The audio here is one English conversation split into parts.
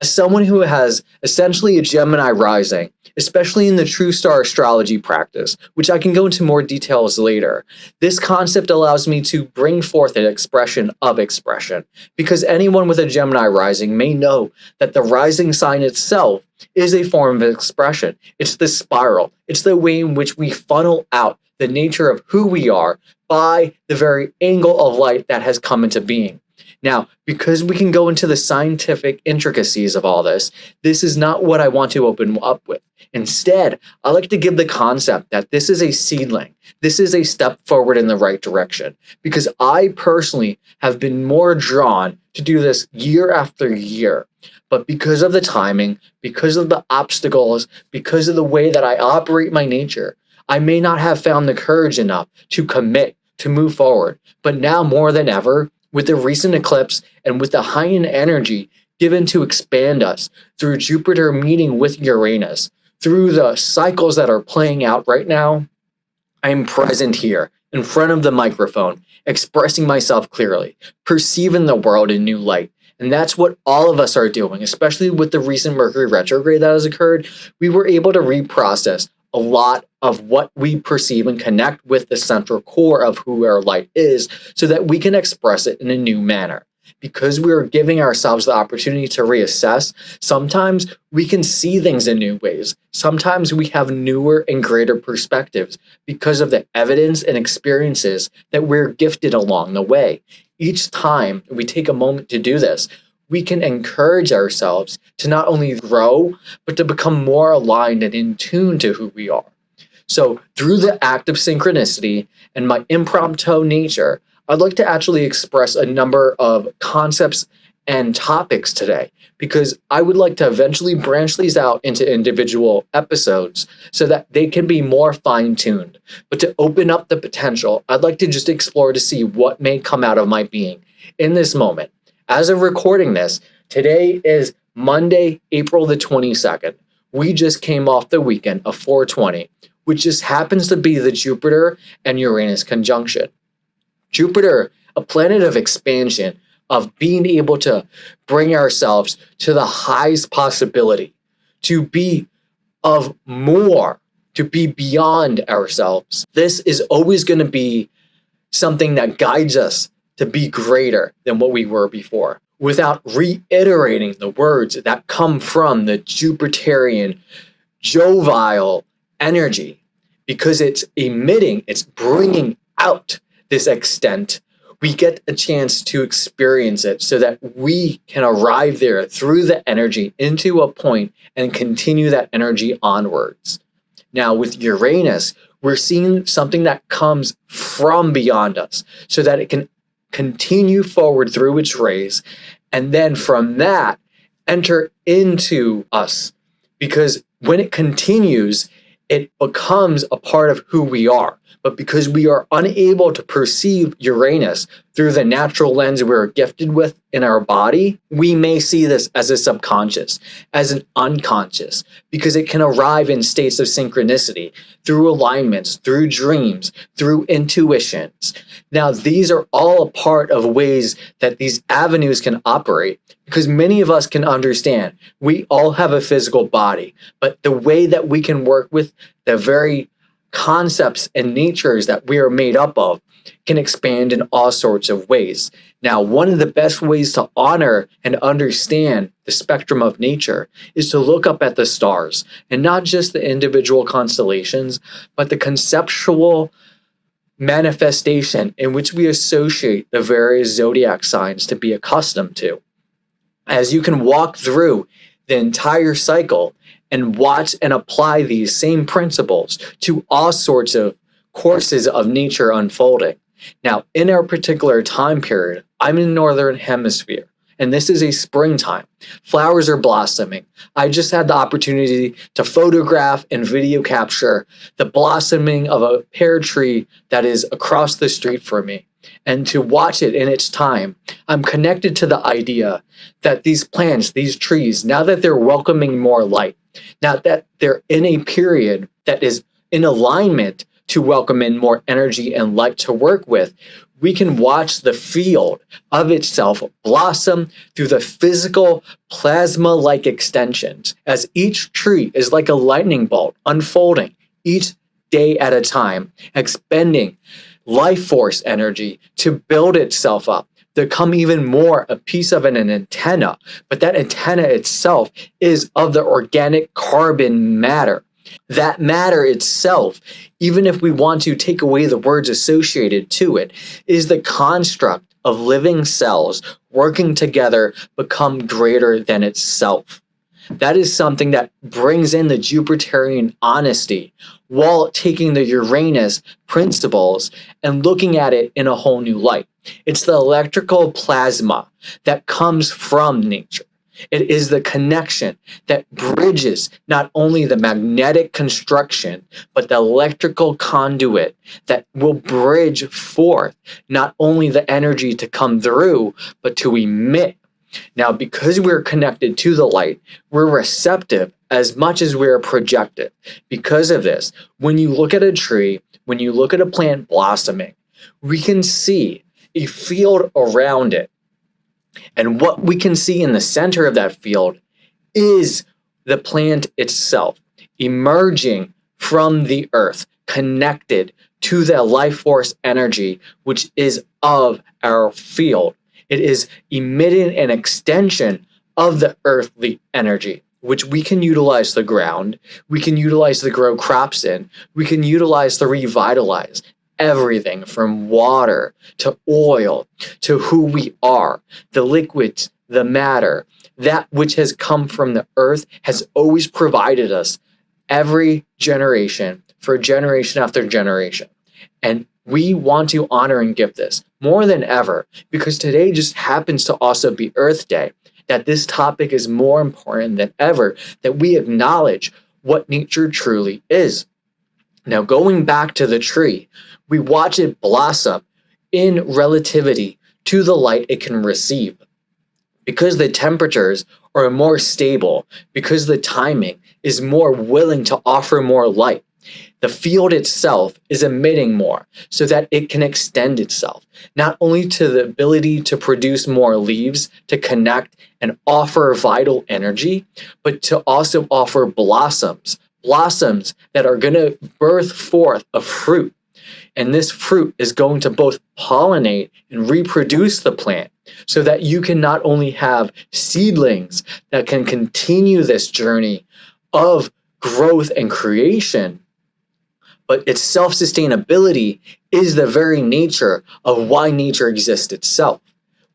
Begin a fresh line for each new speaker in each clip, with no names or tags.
As someone who has essentially a Gemini rising, especially in the true star astrology practice, which I can go into more details later, this concept allows me to bring forth an expression of expression, because anyone with a Gemini rising may know that the rising sign itself is a form of expression. It's the spiral. It's the way in which we funnel out the nature of who we are by the very angle of light that has come into being. Now, because we can go into the scientific intricacies of all this, this is not what I want to open up with. Instead, I like to give the concept that this is a seedling. This is a step forward in the right direction, because I personally have been more drawn to do this year after year. But because of the timing, because of the obstacles, because of the way that I operate my nature, I may not have found the courage enough to commit, to move forward. But now more than ever, with the recent eclipse and with the heightened energy given to expand us through Jupiter meeting with Uranus, through the cycles that are playing out right now, I am present here in front of the microphone, expressing myself clearly, perceiving the world in new light. And that's what all of us are doing, especially with the recent Mercury retrograde that has occurred. We were able to reprocess a lot of what we perceive and connect with the central core of who our light is so that we can express it in a new manner. Because we are giving ourselves the opportunity to reassess, sometimes we can see things in new ways. Sometimes we have newer and greater perspectives because of the evidence and experiences that we're gifted along the way. Each time we take a moment to do this, we can encourage ourselves to not only grow, but to become more aligned and in tune to who we are. So through the act of synchronicity and my impromptu nature, I'd like to actually express a number of concepts and topics today, because I would like to eventually branch these out into individual episodes so that they can be more fine-tuned. But to open up the potential, I'd like to just explore to see what may come out of my being in this moment. As of recording this, today is Monday, April the 22nd. We just came off the weekend of 420, which just happens to be the Jupiter and Uranus conjunction. Jupiter, a planet of expansion, of being able to bring ourselves to the highest possibility, to be of more, to be beyond ourselves. This is always going to be something that guides us to be greater than what we were before, without reiterating the words that come from the Jupiterian jovial energy, because it's emitting, it's bringing out this extent. We get a chance to experience it so that we can arrive there through the energy into a point and continue that energy onwards. Now with Uranus, we're seeing something that comes from beyond us so that it can continue forward through its rays, and then from that enter into us, because when it continues, it becomes a part of who we are. But because we are unable to perceive Uranus through the natural lens we're gifted with in our body, we may see this as a subconscious, as an unconscious, because it can arrive in states of synchronicity, through alignments, through dreams, through intuitions. Now, these are all a part of ways that these avenues can operate, because many of us can understand we all have a physical body, but the way that we can work with the very concepts and natures that we are made up of can expand in all sorts of ways. Now, one of the best ways to honor and understand the spectrum of nature is to look up at the stars, and not just the individual constellations, but the conceptual manifestation in which we associate the various zodiac signs to be accustomed to. As you can walk through the entire cycle and watch and apply these same principles to all sorts of courses of nature unfolding. Now, in our particular time period, I'm in the Northern Hemisphere, and this is a springtime. Flowers are blossoming. I just had the opportunity to photograph and video capture the blossoming of a pear tree that is across the street from me, and to watch it in its time. I'm connected to the idea that these plants, these trees, now that they're welcoming more light, now that they're in a period that is in alignment to welcome in more energy and light to work with, we can watch the field of itself blossom through the physical plasma-like extensions, as each tree is like a lightning bolt unfolding each day at a time, expending life force energy to build itself up, to become even more a piece of an antenna. But that antenna itself is of the organic carbon matter. That matter itself, even if we want to take away the words associated to it, is the construct of living cells working together become greater than itself. That is something that brings in the Jupiterian honesty while taking the Uranus principles and looking at it in a whole new light. It's the electrical plasma that comes from nature. It is the connection that bridges not only the magnetic construction, but the electrical conduit that will bridge forth not only the energy to come through, but to emit. Now, because we're connected to the light, we're receptive as much as we're projective. Because of this, when you look at a tree, when you look at a plant blossoming, we can see a field around it. And what we can see in the center of that field is the plant itself emerging from the earth, connected to the life force energy, which is of our field. It is emitting an extension of the earthly energy, which we can utilize the ground, we can utilize to grow crops in, we can utilize to revitalize everything from water to oil to who we are, the liquids, the matter. That which has come from the earth has always provided us every generation for generation after generation. And we want to honor and give this more than ever, because today just happens to also be Earth Day, that this topic is more important than ever, that we acknowledge what nature truly is. Now, going back to the tree, we watch it blossom in relativity to the light it can receive. Because the temperatures are more stable, because the timing is more willing to offer more light, the field itself is emitting more so that it can extend itself, not only to the ability to produce more leaves, to connect and offer vital energy, but to also offer blossoms that are going to birth forth a fruit. And this fruit is going to both pollinate and reproduce the plant so that you can not only have seedlings that can continue this journey of growth and creation, but its self-sustainability is the very nature of why nature exists itself.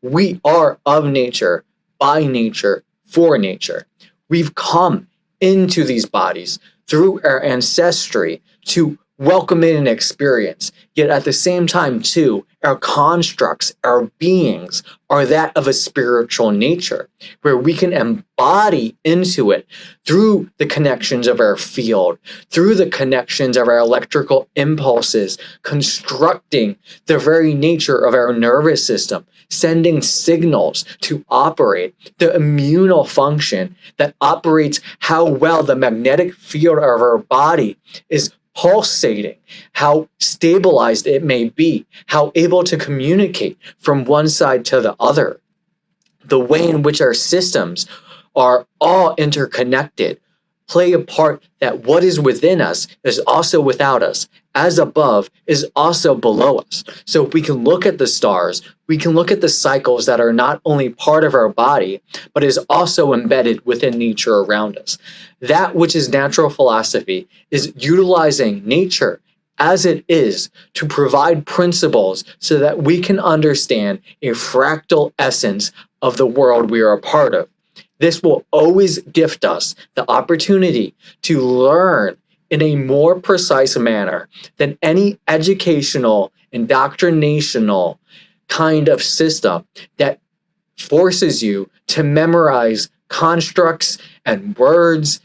We are of nature, by nature, for nature. We've come into these bodies through our ancestry to welcome in an experience, yet at the same time too, our constructs, our beings are that of a spiritual nature, where we can embody into it through the connections of our field, through the connections of our electrical impulses, constructing the very nature of our nervous system, sending signals to operate the immunal function that operates how well the magnetic field of our body is pulsating, how stabilized it may be, how able to communicate from one side to the other, the way in which our systems are all interconnected, play a part that what is within us is also without us, as above is also below us. So we can look at the stars, we can look at the cycles that are not only part of our body, but is also embedded within nature around us. That which is natural philosophy is utilizing nature as it is to provide principles so that we can understand a fractal essence of the world we are a part of. This will always gift us the opportunity to learn in a more precise manner than any educational, indoctrinational kind of system that forces you to memorize constructs and words